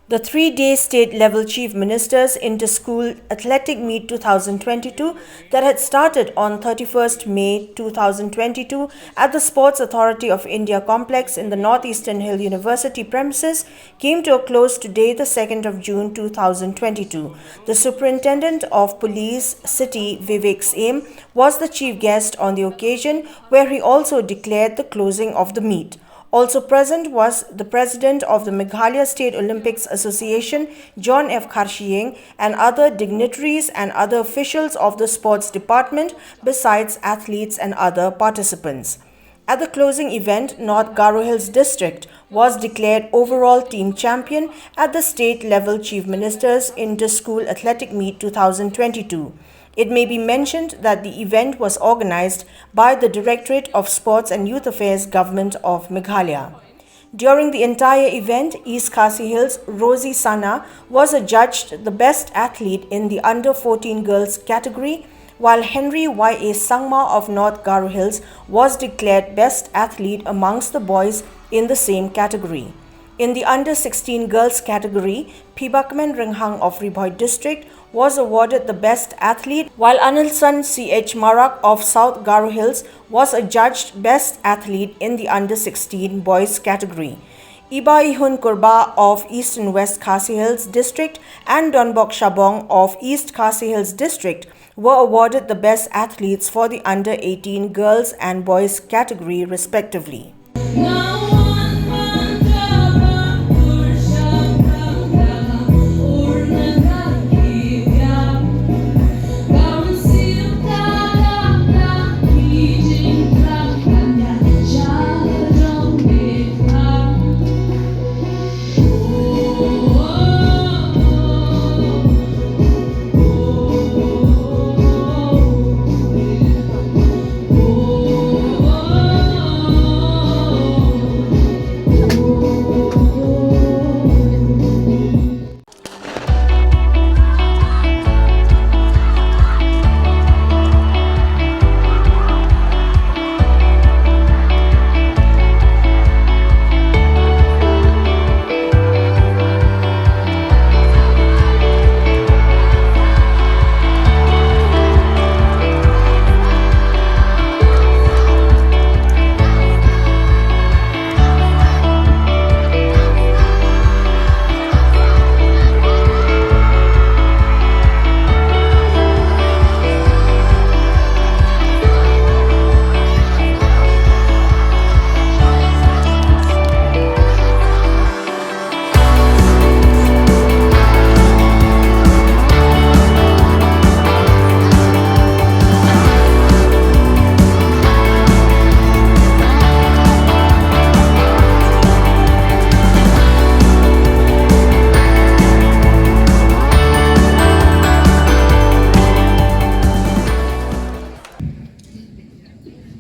The three-day state-level Chief Ministers Inter-School Athletic Meet 2022 that had started on 31st May 2022 at the Sports Authority of India complex in the Northeastern Hill University premises came to a close today, the 2nd of June 2022. The Superintendent of Police, City Vivek Syiem, was the chief guest on the occasion, where he also declared the closing of the meet. Also present was the President of the Meghalaya State Olympics Association, John F Kharshiing, and other dignitaries and other officials of the sports department, besides athletes and other participants. At the closing event, North Garo Hills District was declared overall team champion at the state-level Chief Ministers Inter-School Athletic Meet 2022. It may be mentioned that the event was organized by the Directorate of Sports and Youth Affairs Government of Meghalaya. During the entire event, East Khasi Hills' Rosie Sana was adjudged the best athlete in the under-14 girls category, while Henry Y.A. Sangma of North Garo Hills was declared best athlete amongst the boys in the same category. In the under-16 girls category, Phibakmen Ringhang of Ribhoi District was awarded the best athlete, while Anilsan C.H. Marak of South Garo Hills was adjudged best athlete in the under-16 boys category. Iba Ihun Kurba of East and West Khasi Hills District and Donbok Shabong of East Khasi Hills District were awarded the best athletes for the under-18 girls and boys category respectively.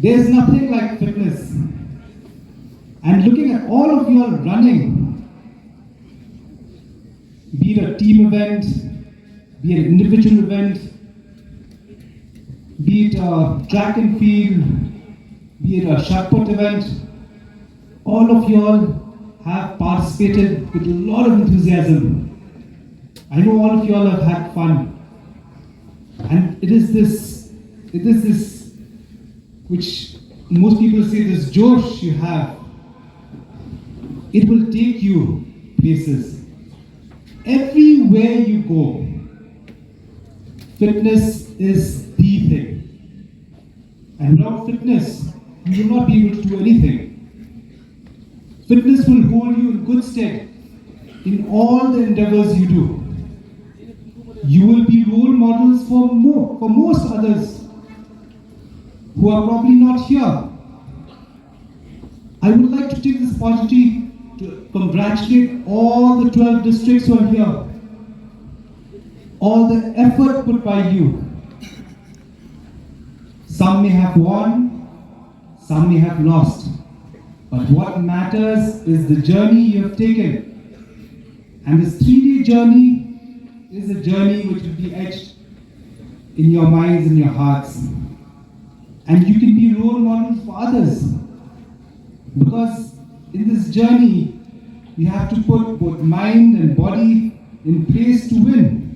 There is nothing like fitness. And looking at all of you all running, be it a team event, be it an individual event, be it a track and field, be it a shot put event, all of you all have participated with a lot of enthusiasm. I know all of you all have had fun. And it is this which most people say, this josh you have, it will take you places. Everywhere you go, fitness is the thing. And without fitness, you will not be able to do anything. Fitness will hold you in good stead in all the endeavors you do. You will be role models for most others who are probably not here. I would like to take this opportunity to congratulate all the 12 districts who are here. All the effort put by you. Some may have won, some may have lost. But what matters is the journey you have taken. And this 3-day journey is a journey which will be etched in your minds and your hearts. And you can be role models for others. Because in this journey, You have to put both mind and body in place to win.